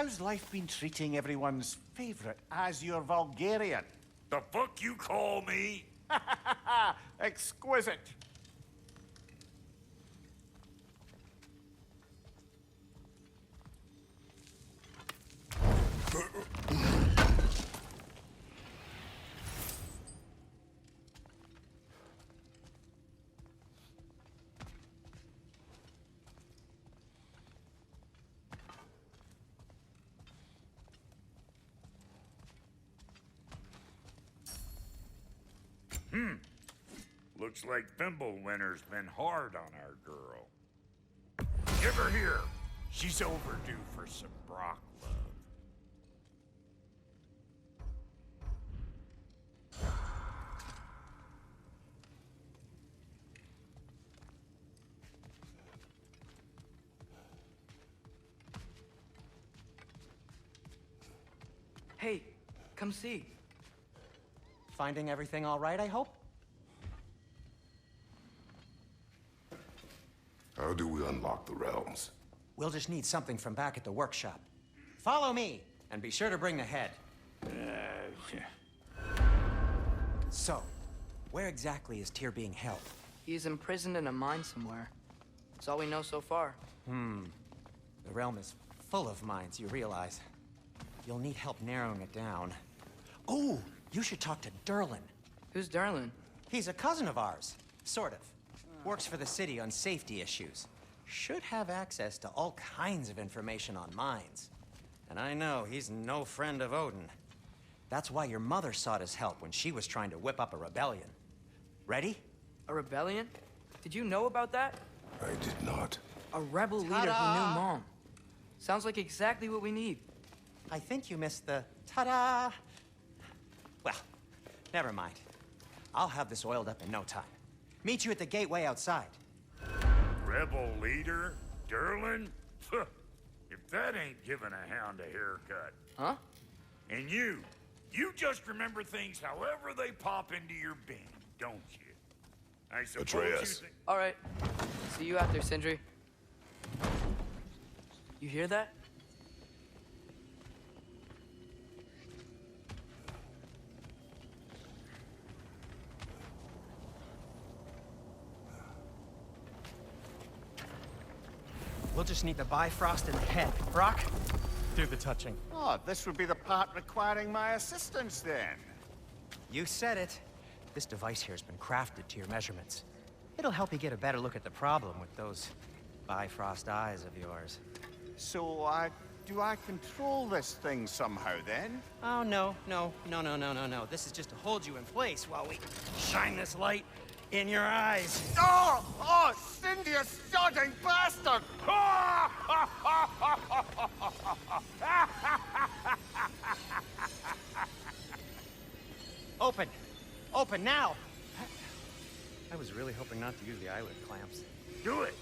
How's life been treating everyone's favorite Azure Vulgarian? The fuck you call me? Exquisite. Looks like Fimbulwinter's been hard on our girl. Give her here. She's overdue for some Brock love. Hey, come see. Finding everything all right, I hope? How do we unlock the realms? We'll just need something from back at the workshop. Follow me, and be sure to bring the head. So, where exactly is Tyr being held? He's imprisoned in a mine somewhere. That's all we know so far. The realm is full of mines, you realize. You'll need help narrowing it down. Oh, you should talk to Durlin. Who's Darlin? He's a cousin of ours, sort of. Works for the city on safety issues. Should have access to all kinds of information on mines. And I know he's no friend of Odin. That's why your mother sought his help when she was trying to whip up a rebellion. Ready? A rebellion? Did you know about that? I did not. A rebel leader who knew Mom. Sounds like exactly what we need. I think you missed the ta-da. Well, never mind. I'll have this oiled up in no time. Meet you at the gateway outside. Rebel leader? Durlin? If that ain't giving a hound a haircut. Huh? And you just remember things however they pop into your bean, don't you? I suppose Atreus. you think... All right. See you out there, Sindri. You hear that? We'll just need the Bifrost in the head. Brock, do the touching. Oh, this would be the part requiring my assistance then. You said it. This device here has been crafted to your measurements. It'll help you get a better look at the problem with those Bifrost eyes of yours. So, do I control this thing somehow then? Oh, no. This is just to hold you in place while we shine this light in your eyes. Oh, Cindy, you sodding bastard! Open now! I was really hoping not to use the eyelid clamps. Do it!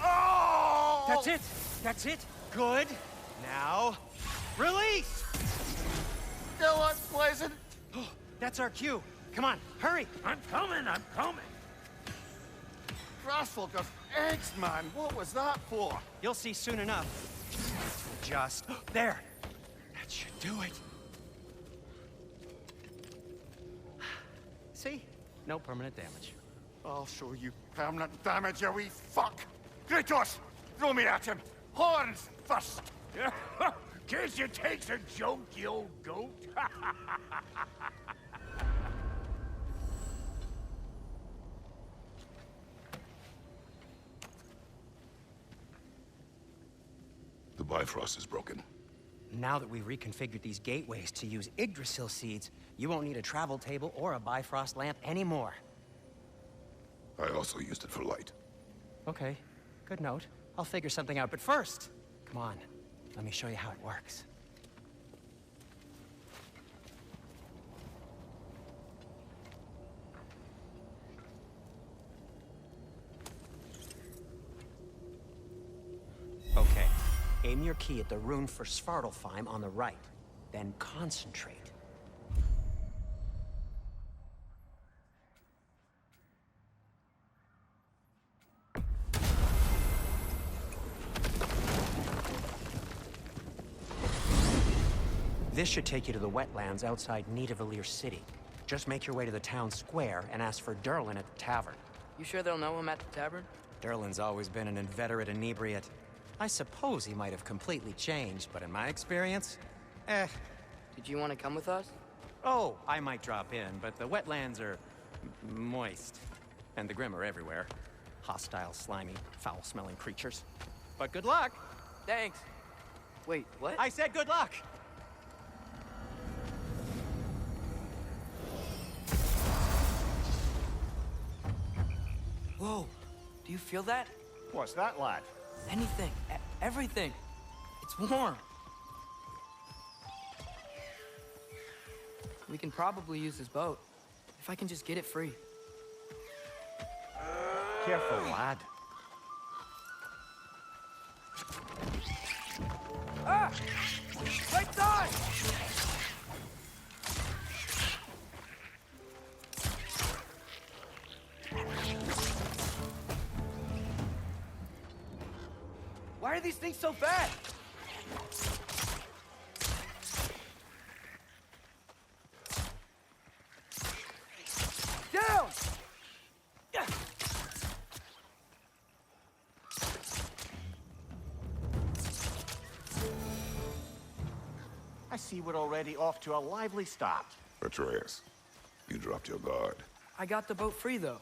Oh! That's it! Good! Now, release! Still unpleasant. That's our cue. Come on, hurry! I'm coming! Grassfolk of eggs, man. What was that for? You'll see soon enough. Just there. That should do it. See? No permanent damage. I'll show you permanent damage, you wee fuck! Kratos! Throw me at him! Horns first! Guess you takes a joke, you old goat. The Bifrost is broken. Now that we've reconfigured these gateways to use Yggdrasil seeds, you won't need a travel table or a Bifrost lamp anymore. I also used it for light. Okay, good note. I'll figure something out, but first, come on, let me show you how it works. Okay, aim your key at the rune for Svartalfheim on the right, then concentrate. This should take you to the wetlands outside Nidavellir City. Just make your way to the town square and ask for Derlin at the tavern. You sure they'll know him at the tavern? Derlin's always been an inveterate inebriate. I suppose he might have completely changed, but in my experience, Did you want to come with us? Oh, I might drop in, but the wetlands are moist. And the Grim are everywhere. Hostile, slimy, foul-smelling creatures. But good luck! Thanks. Wait, what? I said good luck! Whoa, do you feel that? What's that, lad? Anything, everything. It's warm. We can probably use this boat, if I can just get it free. Careful, lad. Ah! Right side! Why are these things so bad? Down! I see we're already off to a lively start. Atreus, you dropped your guard. I got the boat free, though.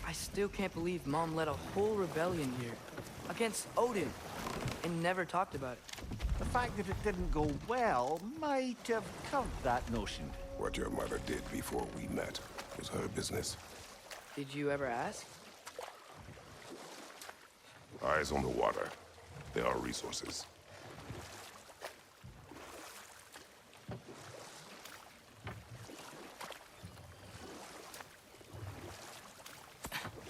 I still can't believe Mom led a whole rebellion here against Odin and never talked about it. The fact that it didn't go well might have curved that notion. What your mother did before we met was her business. Did you ever ask? Eyes on the water. There are resources.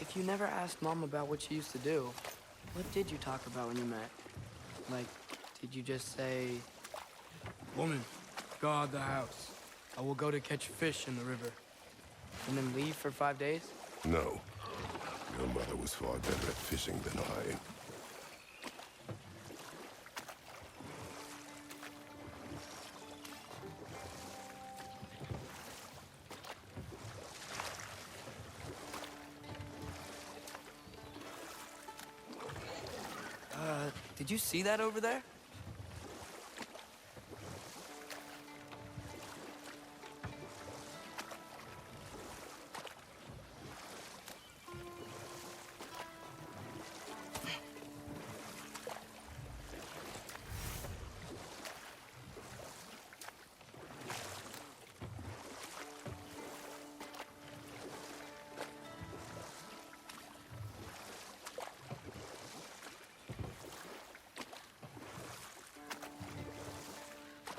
If you never asked Mom about what she used to do, what did you talk about when you met? Like, did you just say, "Woman, guard the house. I will go to catch fish in the river," and then leave for 5 days? No. Your mother was far better at fishing than I. Did you see that over there?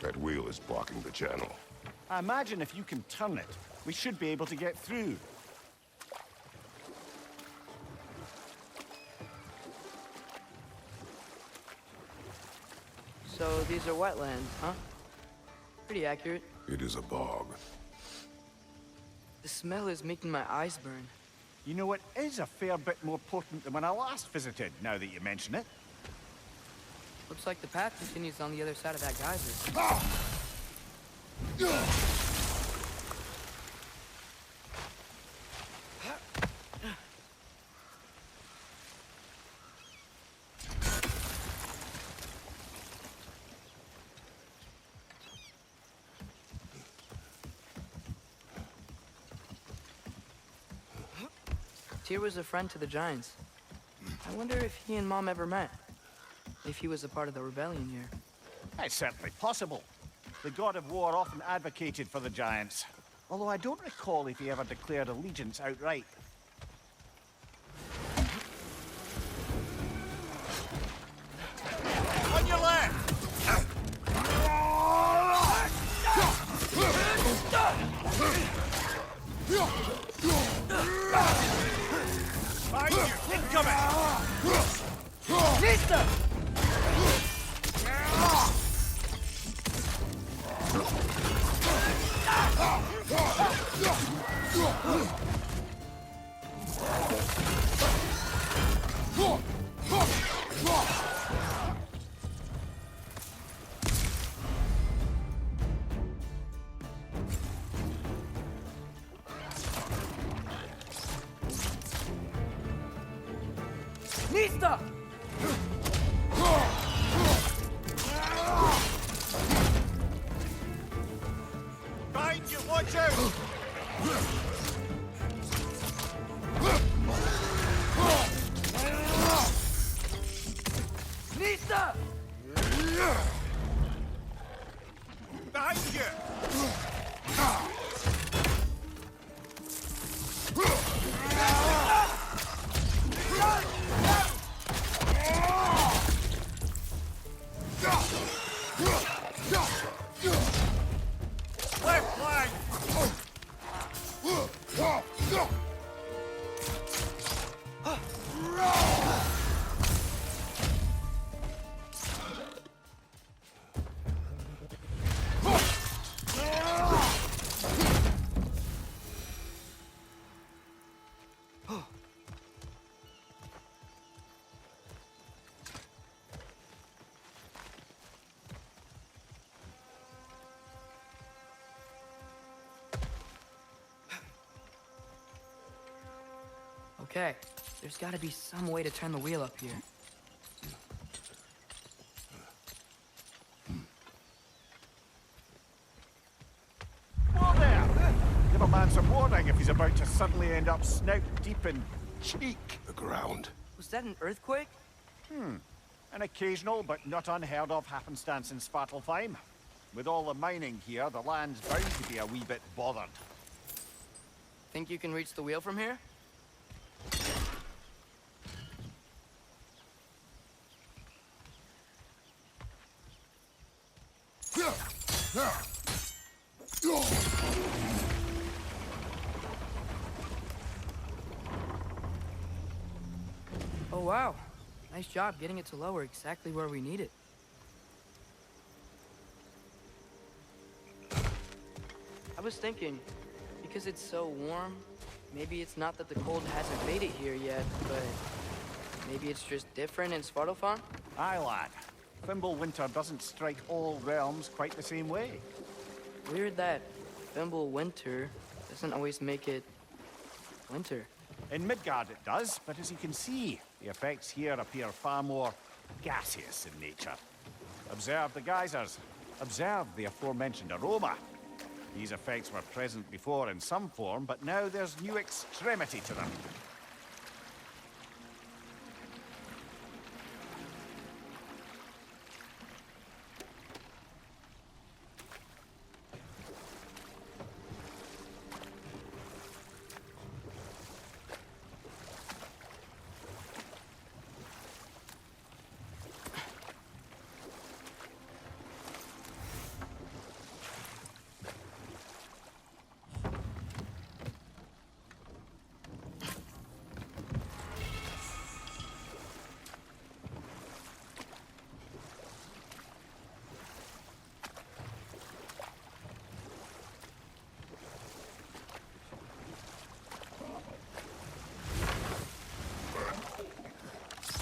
That wheel is blocking the channel. I imagine if you can turn it, we should be able to get through. So these are wetlands, huh? Pretty accurate. It is a bog. The smell is making my eyes burn. You know, it is a fair bit more potent than when I last visited, now that you mention it. Looks like the path continues on the other side of that geyser. Tyr was a friend to the Giants. I wonder if he and Mom ever met. If he was a part of the rebellion here. It's certainly possible. The god of war often advocated for the Giants. Although I don't recall if he ever declared allegiance outright. On your left! Behind you! Incoming! Mister! Nista! Behind you, watch out! Nista! Behind you! Left flank! Okay, there's gotta be some way to turn the wheel up here. Whoa there! Give a man some warning if he's about to suddenly end up snout deep in cheek. The ground. Was that an earthquake? An occasional but not unheard of happenstance in Svartalfheim. With all the mining here, the land's bound to be a wee bit bothered. Think you can reach the wheel from here? Oh wow, nice job getting it to lower exactly where we need it. I was thinking, because it's so warm, maybe it's not that the cold hasn't made it here yet, but maybe it's just different in Svartalfheim? Aye, lad. Fimble winter doesn't strike all realms quite the same way. Weird that Fimble winter doesn't always make it winter. In Midgard it does, but as you can see, the effects here appear far more gaseous in nature. Observe the geysers. Observe the aforementioned aroma. These effects were present before in some form, but now there's new extremity to them.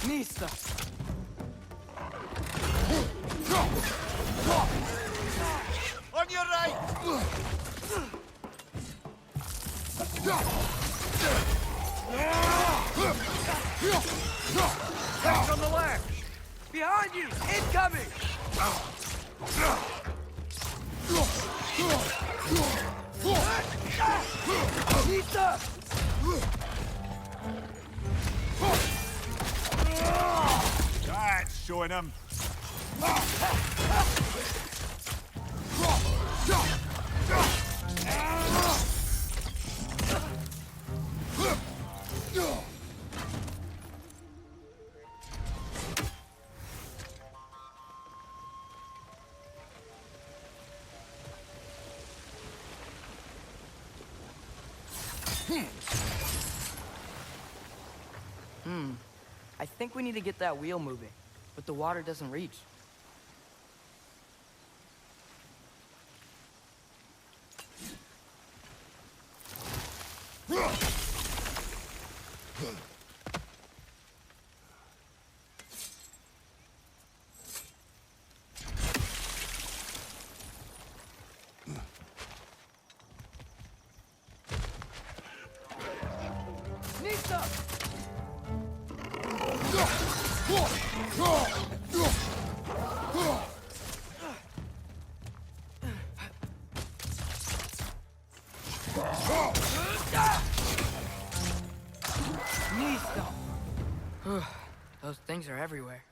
Nista! On your right! Hands on the left! Behind you! Incoming! Nista! That's showing him. I think we need to get that wheel moving, but the water doesn't reach. Nista! Listo. Those things are everywhere.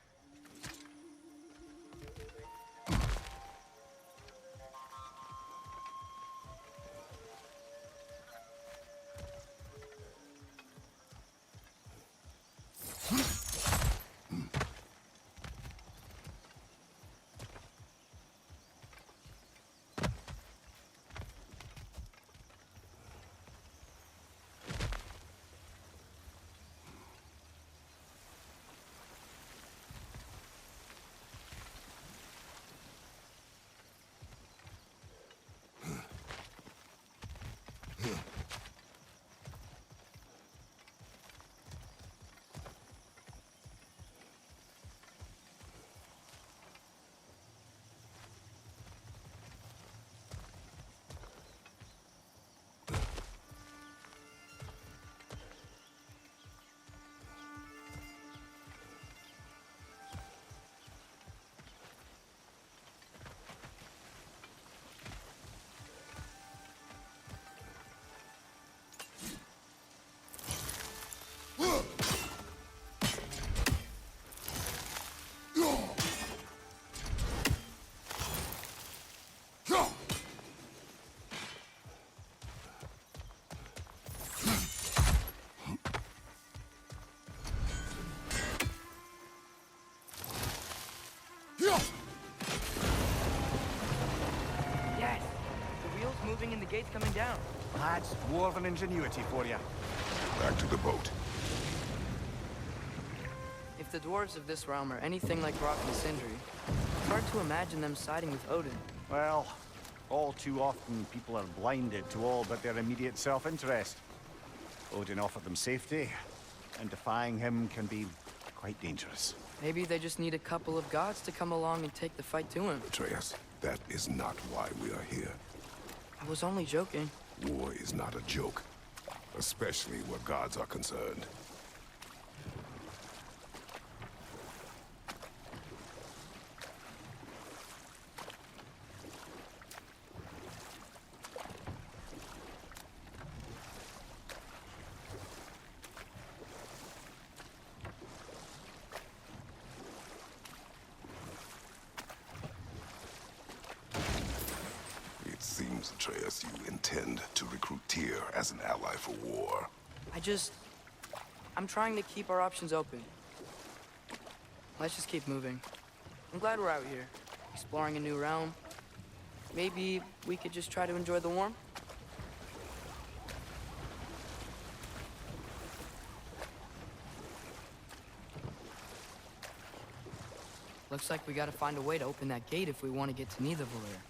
Yes! The wheel's moving and the gate's coming down. That's dwarven ingenuity for you. Back to the boat. If the dwarves of this realm are anything like Rock and Sindri, it's hard to imagine them siding with Odin. Well, all too often people are blinded to all but their immediate self-interest. Odin offered them safety, and defying him can be quite dangerous. Maybe they just need a couple of gods to come along and take the fight to him. Atreus, that is not why we are here. I was only joking. War is not a joke, especially where gods are concerned. It seems, Atreus, you intend to recruit Tyr as an ally for war. I'm trying to keep our options open. Let's just keep moving. I'm glad we're out here, exploring a new realm. Maybe we could just try to enjoy the warmth? Looks like we gotta find a way to open that gate if we want to get to Nidavellir.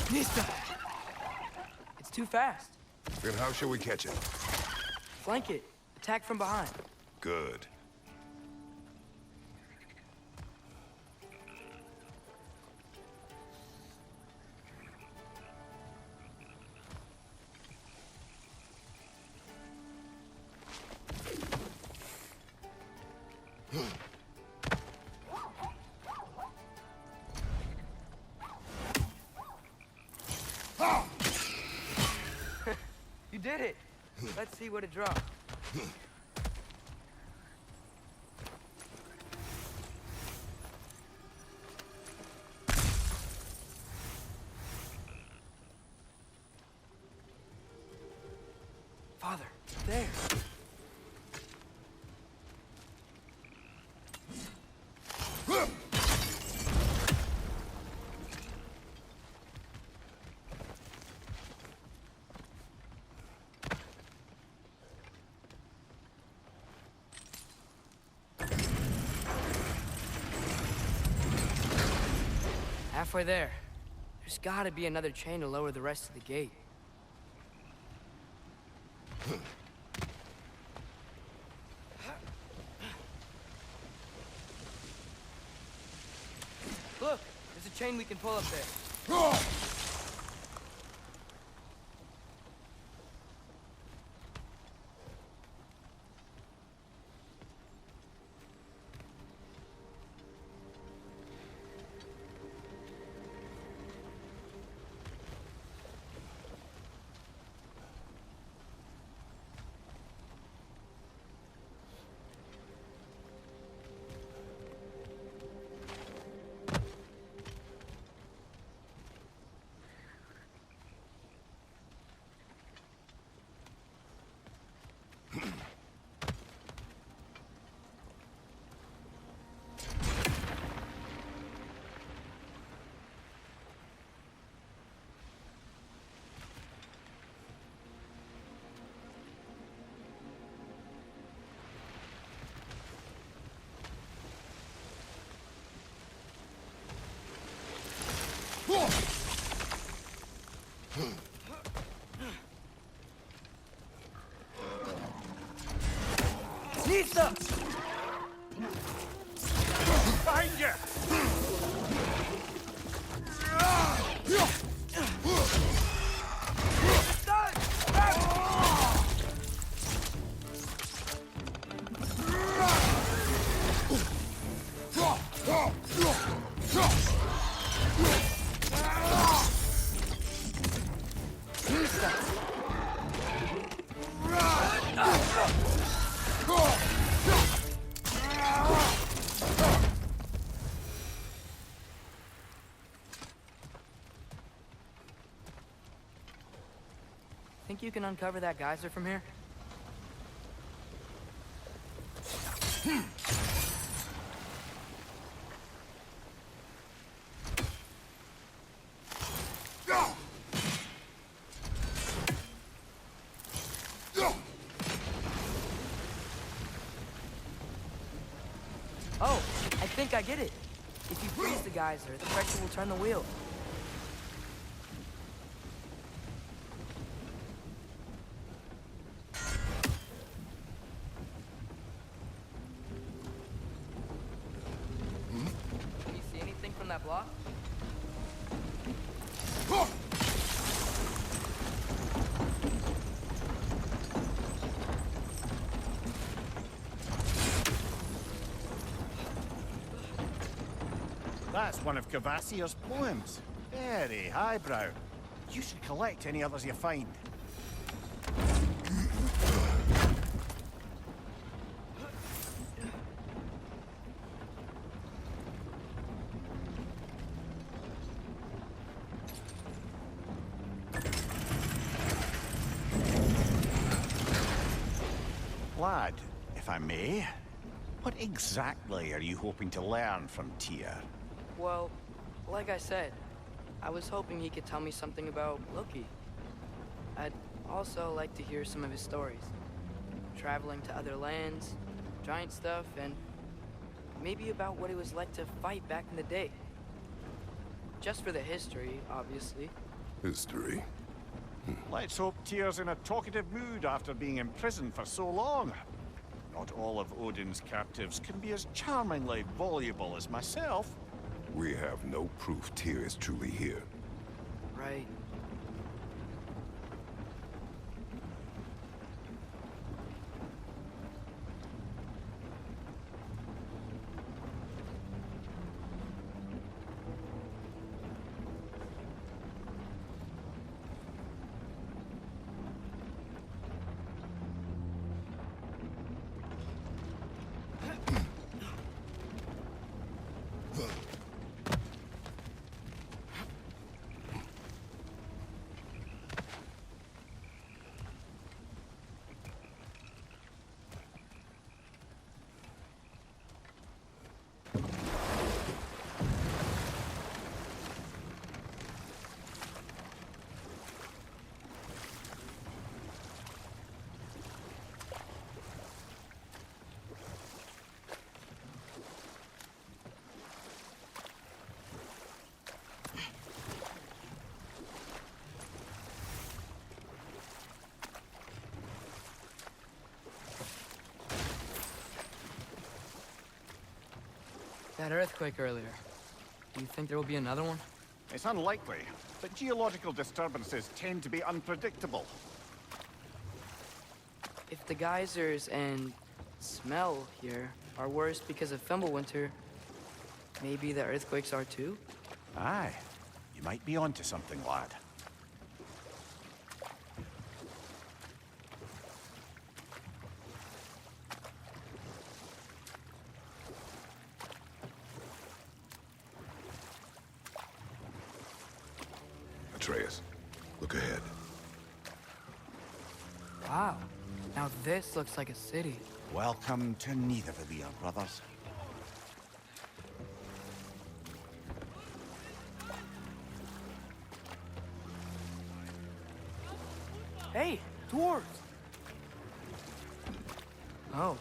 Nista! It's too fast. Then how shall we catch it? Flank it. Attack from behind. Good. You did it! Let's see what it dropped. Father, there! Halfway there. There's gotta be another chain to lower the rest of the gate. Look, there's a chain we can pull up there. Nisa! Behind you! Think you can uncover that geyser from here? Oh, I think I get it. If you freeze the geyser, the pressure will turn the wheel. Can you see anything from that block? That's one of Cavassier's poems. Very highbrow. You should collect any others you find. Lad, if I may, what exactly are you hoping to learn from Tyr? Well, like I said, I was hoping he could tell me something about Loki. I'd also like to hear some of his stories. Traveling to other lands, giant stuff, and maybe about what it was like to fight back in the day. Just for the history, obviously. History. Let's hope Tyr's in a talkative mood after being imprisoned for so long. Not all of Odin's captives can be as charmingly voluble as myself. We have no proof Tyr is truly here. Right. That earthquake earlier. Do you think there will be another one? It's unlikely, but geological disturbances tend to be unpredictable. If the geysers and smell here are worse because of Fimbulwinter, maybe the earthquakes are too? Aye, you might be onto something, lad. Atreus, look ahead. Wow. Now this looks like a city. Welcome to Nidavellir, brothers. Hey, dwarves! Oh.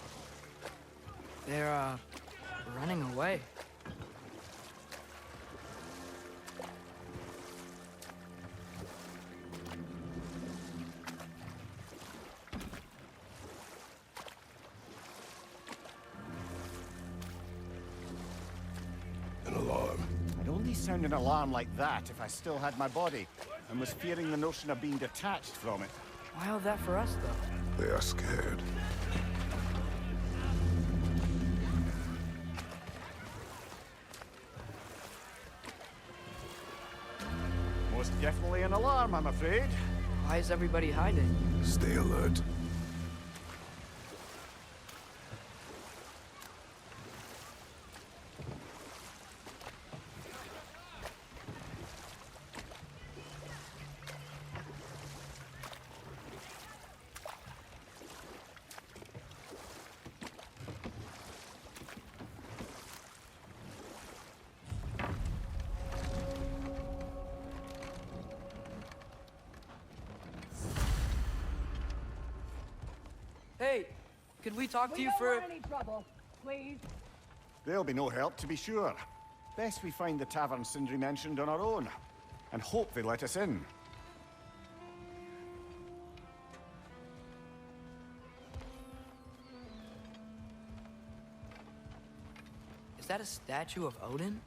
They're, running away. alarm. I'd only sound an alarm like that if I still had my body, and was fearing the notion of being detached from it. Why all that for us, though? They are scared. Most definitely an alarm, I'm afraid. Why is everybody hiding? Stay alert. Hey, could we talk to you for... We don't want any trouble, please. There'll be no help, to be sure. Best we find the tavern Sindri mentioned on our own, and hope they let us in. Is that a statue of Odin?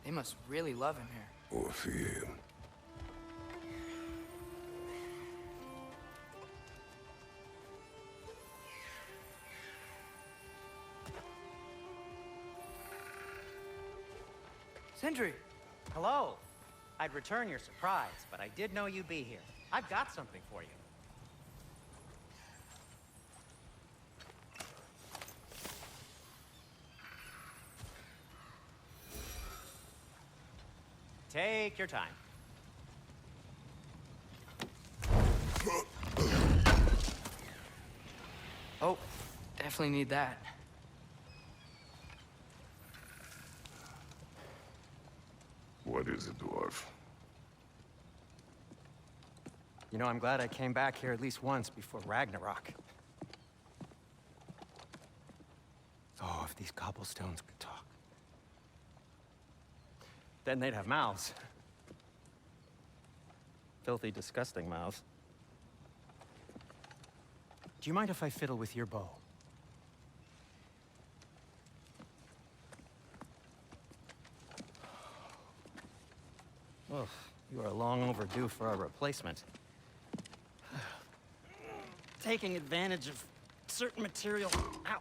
They must really love him here. Or fear him. Sindri! Hello. I'd return your surprise, but I did know you'd be here. I've got something for you. Take your time. Oh, definitely need that. What is it, dwarf? You know, I'm glad I came back here at least once before Ragnarok. Oh, if these cobblestones could talk. Then they'd have mouths. Filthy, disgusting mouths. Do you mind if I fiddle with your bow? Oh, you are long overdue for a replacement. Taking advantage of certain material... Ow!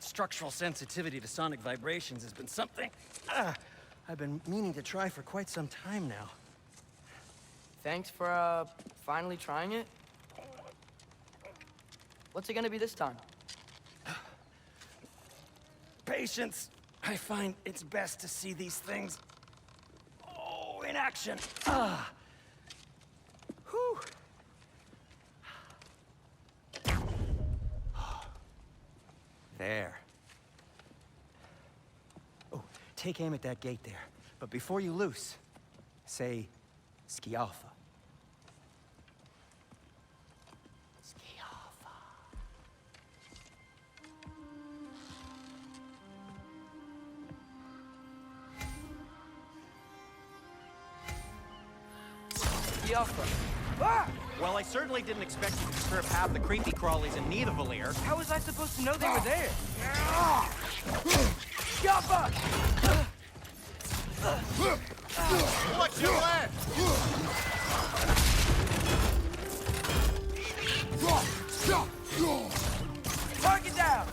Structural sensitivity to sonic vibrations has been something I've been meaning to try for quite some time now. Thanks for, finally trying it. What's it gonna be this time? Patience. I find it's best to see these things, in action. Ah. Whew. There. Oh, take aim at that gate there. But before you loose, say, Skialfa. Skialfa. Yalfa. Ah! Well, I certainly didn't expect you to disturb half the creepy crawlies in Nidavellir. How was I supposed to know they were there? Yalfa! Watch your left! Target down!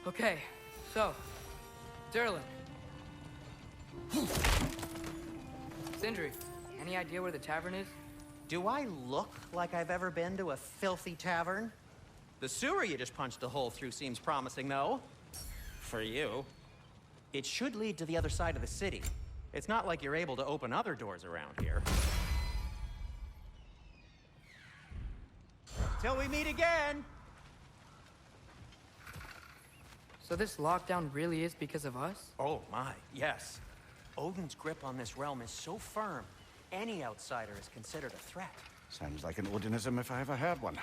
Okay, so, Durlin. Sindri, any idea where the tavern is? Do I look like I've ever been to a filthy tavern? The sewer you just punched a hole through seems promising, though. For you. It should lead to the other side of the city. It's not like you're able to open other doors around here. Till we meet again! So this lockdown really is because of us? Oh my, yes. Odin's grip on this realm is so firm, any outsider is considered a threat. Sounds like an Odinism if I ever heard one.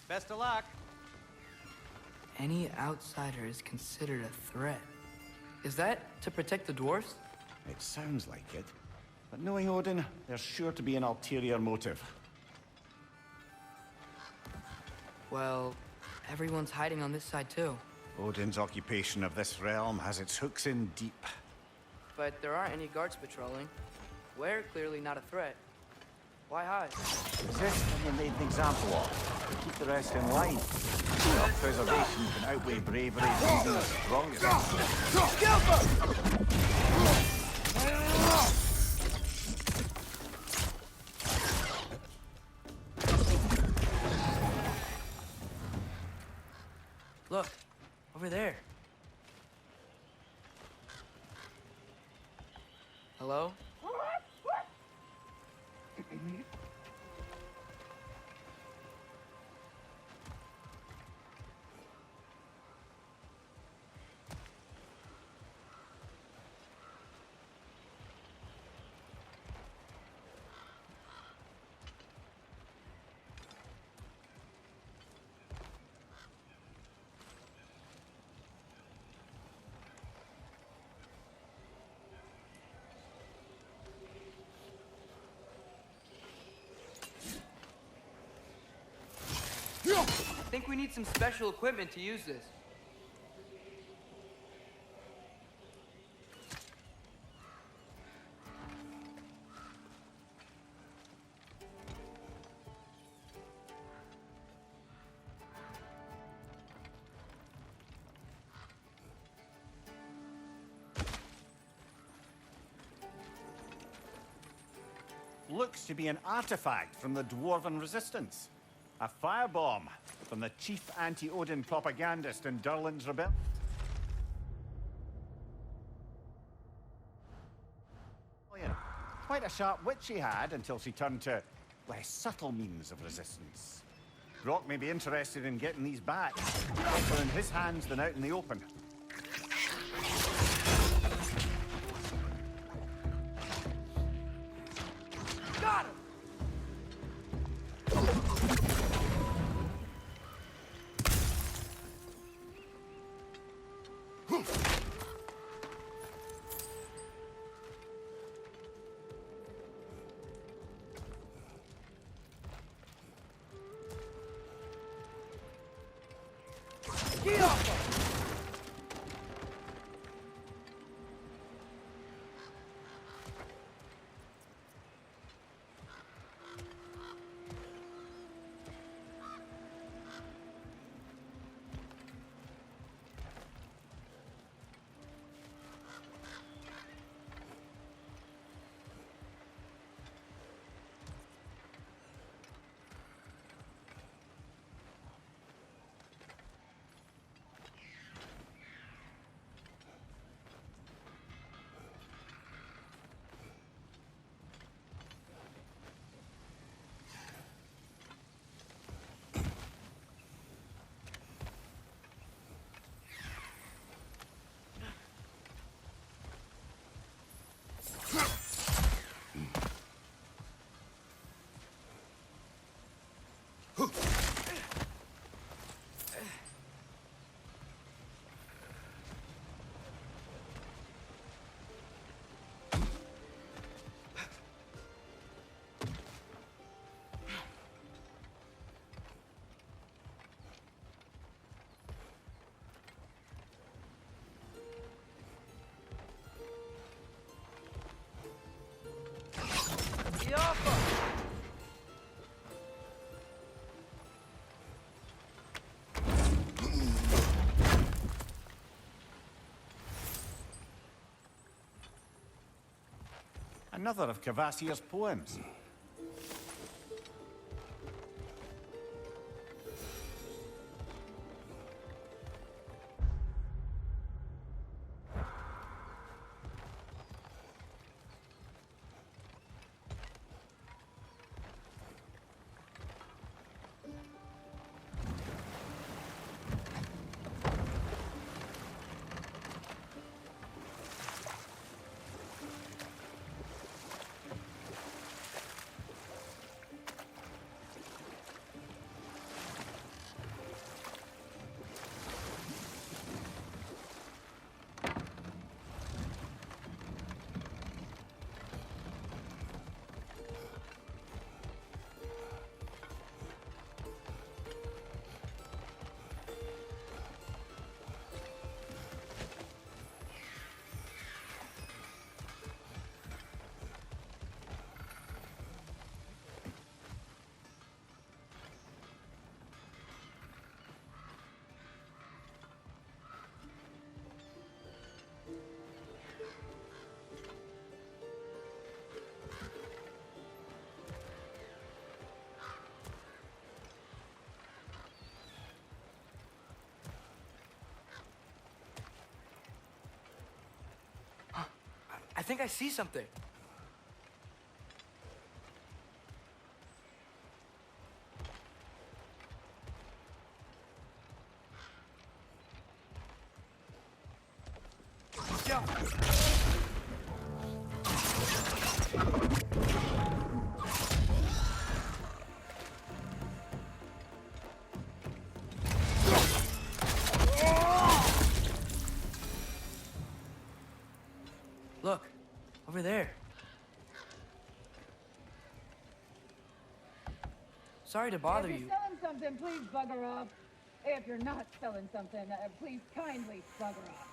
Best of luck. Any outsider is considered a threat. Is that to protect the dwarves? It sounds like it. But knowing Odin, there's sure to be an ulterior motive. Well, everyone's hiding on this side too. Odin's occupation of this realm has its hooks in deep. But there aren't any guards patrolling. We're clearly not a threat. Why hide? Resist and you're made an example of. To keep the rest in line. Self-preservation can outweigh bravery even the strongest. Look, over there. Hello? I think we need some special equipment to use this. Looks to be an artifact from the Dwarven Resistance. A firebomb from the chief anti-Odin propagandist in Durlin's rebellion. Quite a sharp wit she had until she turned to less subtle means of resistance. Brock may be interested in getting these back. Better in his hands than out in the open. Got him! Get off him! Another of Kvasir's poems. I think I see something. Yeah. Look, over there. Sorry to bother If you. you're selling something, please bugger off. If you're not selling something, please kindly bugger off.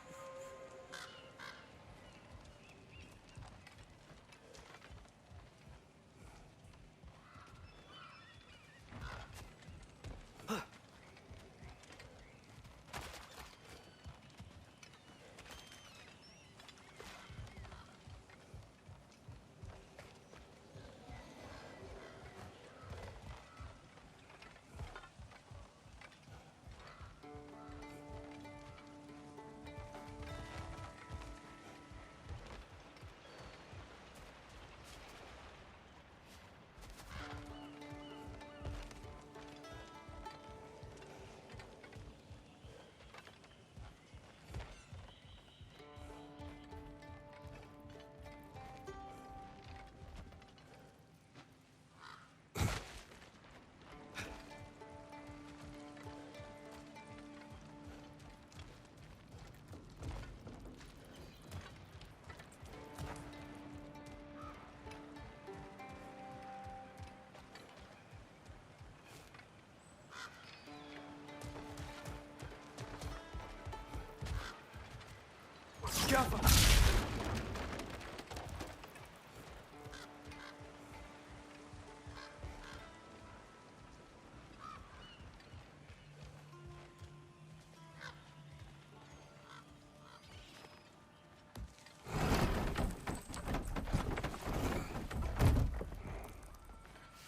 Jaffa!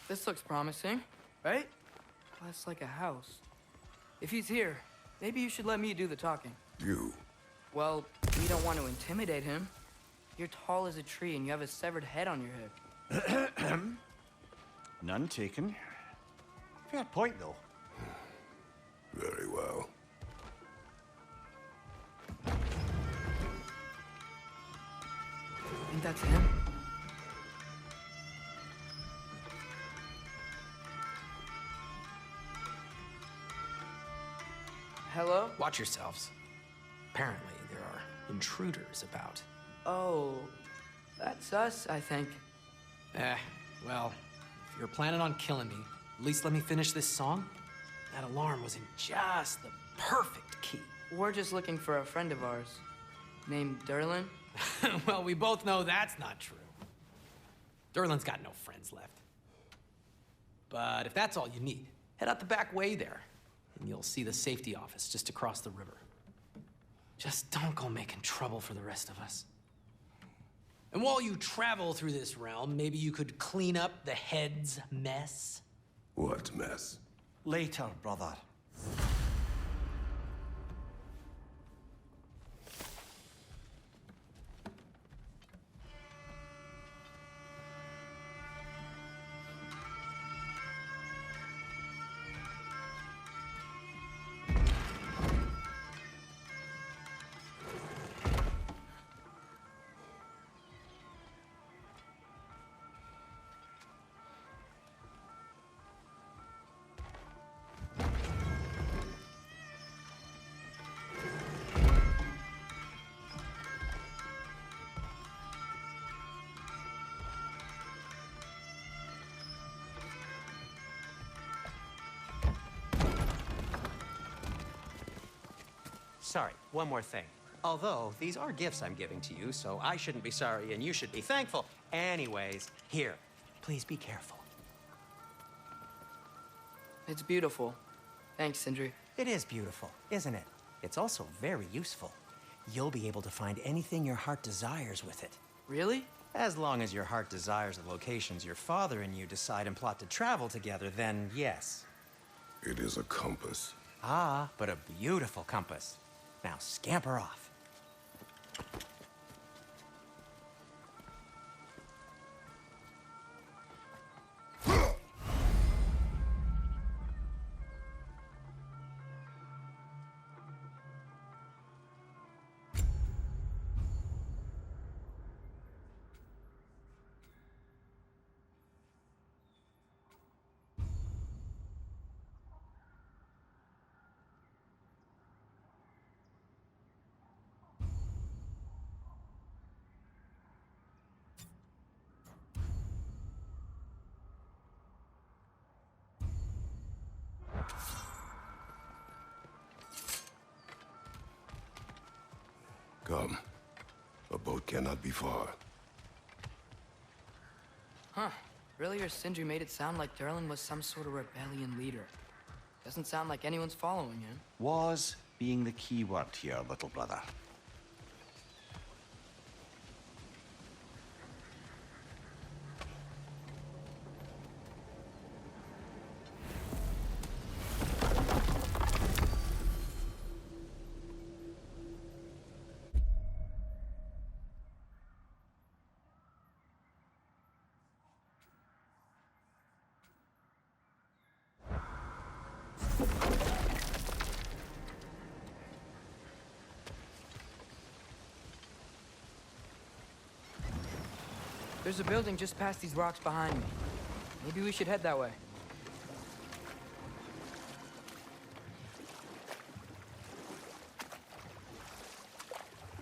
This looks promising, right? Well, that's like a house. If he's here, maybe you should let me do the talking. You. Well, we don't want to intimidate him. You're tall as a tree and you have a severed head on your head. None taken. Fair point, though. Very well. Think that's him? Hello? Watch yourselves. Apparently, there are intruders about. Oh, that's us, I think. Well, if you're planning on killing me, at least let me finish this song. That alarm was in just the perfect key. We're just looking for a friend of ours named Derlin. Well, we both know that's not true. Derlin's got no friends left. But if that's all you need, head out the back way there, and you'll see the safety office just across the river. Just don't go making trouble for the rest of us. And while you travel through this realm, maybe you could clean up the head's mess? What mess? Later, brother. Sorry, one more thing. Although, these are gifts I'm giving to you, so I shouldn't be sorry and you should be thankful. Anyways, here, please be careful. It's beautiful. Thanks, Sindri. It is beautiful, isn't it? It's also very useful. You'll be able to find anything your heart desires with it. Really? As long as your heart desires the locations your father and you decide and plot to travel together, then yes. It is a compass. Ah, but a beautiful compass. Now scamper off. Come. A boat cannot be far. Huh. Earlier, Sindri made it sound like Durlin was some sort of rebellion leader. Doesn't sound like anyone's following him. Was being the key word here, little brother. There's a building just past these rocks behind me. Maybe we should head that way.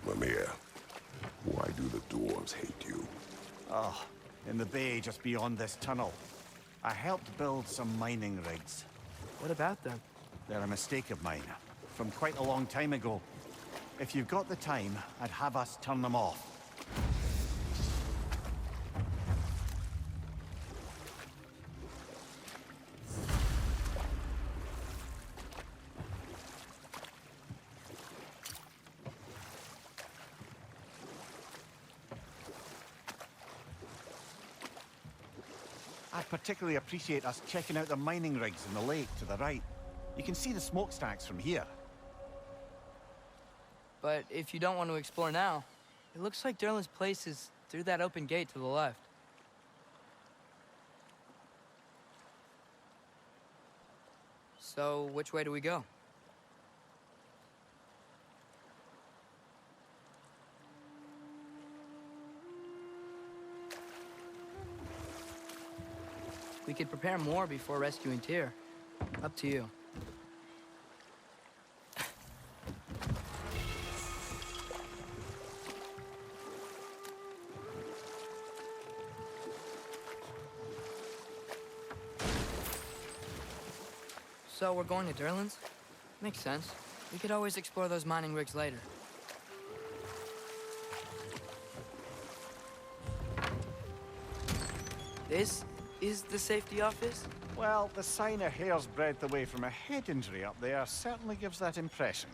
Mimir, why do the dwarves hate you? Oh, in the bay just beyond this tunnel. I helped build some mining rigs. What about them? They're a mistake of mine, from quite a long time ago. If you've got the time, I'd have us turn them off. I'd particularly appreciate us checking out the mining rigs in the lake to the right. You can see the smokestacks from here. But if you don't want to explore now, it looks like Durlin's place is through that open gate to the left. So, which way do we go? We could prepare more before rescuing Tyr. Up to you. So we're going to Durlin's? Makes sense. We could always explore those mining rigs later. This is the safety office? Well, the sign a hair's breadth away from a head injury up there certainly gives that impression.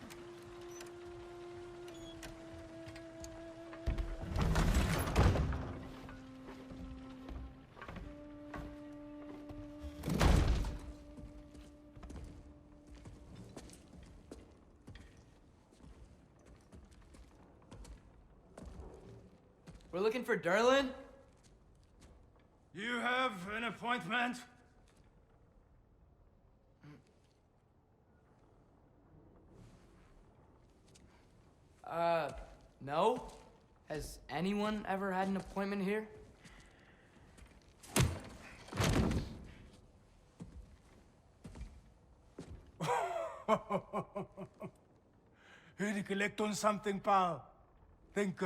We're looking for Durlin? You have an appointment? No. Has anyone ever had an appointment here? Here to collect on something, pal? Think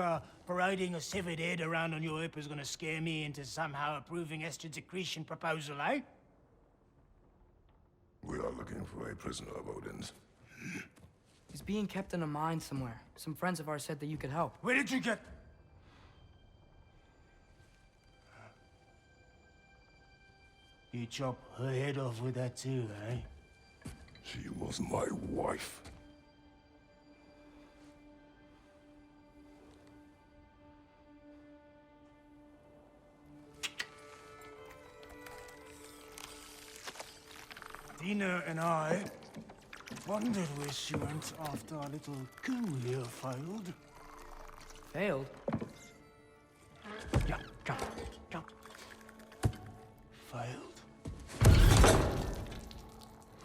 parading a severed head around on your hip is gonna scare me into somehow approving Estrid's accretion proposal, eh? We are looking for a prisoner of Odin's. He's being kept in a mine somewhere. Some friends of ours said that you could help. Where did you get... You chop her head off with that too, eh? She was my wife. Dina and I wondered where she went after our little coup here failed. Failed? Yeah, jump, jump. Failed.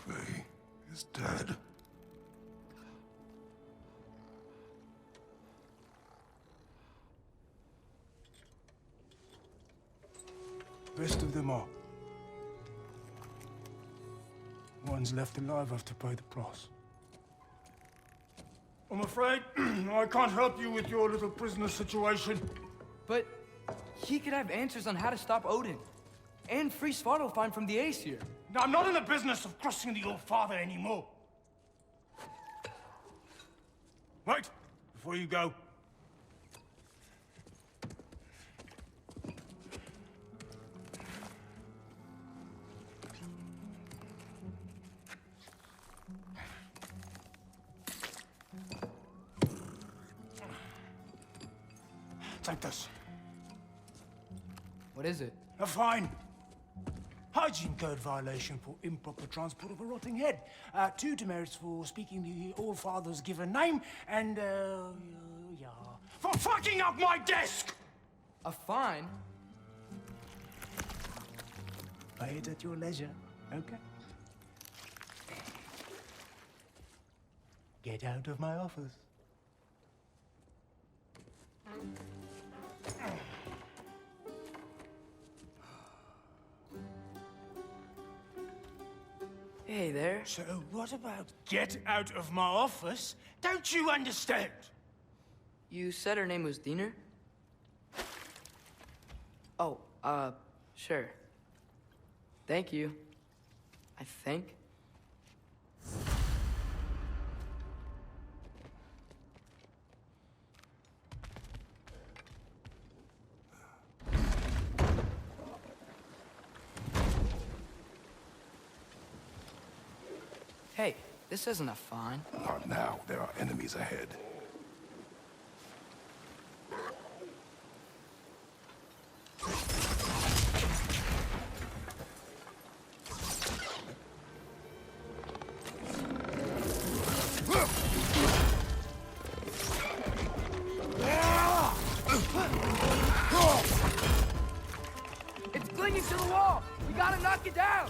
Faye is dead. Rest of them are. Ones left alive have to pay the price. I'm afraid I can't help you with your little prisoner situation. But he could have answers on how to stop Odin. And free Svartalfheim from the Aesir. Now, I'm not in the business of crossing the old father anymore. Right, before you go, Take this. What is it? A fine. Hygiene code violation for improper transport of a rotting head. 2 demerits for speaking the All-Father's given name, and, yeah, for fucking up my desk! A fine? Pay it at your leisure, okay? Get out of my office. Hey there. So what about get out of my office? Don't you understand? You said her name was Diener? Oh, sure. Thank you. I think. Hey, this isn't a fine. Not now. There are enemies ahead. It's clinging to the wall! We gotta knock it down!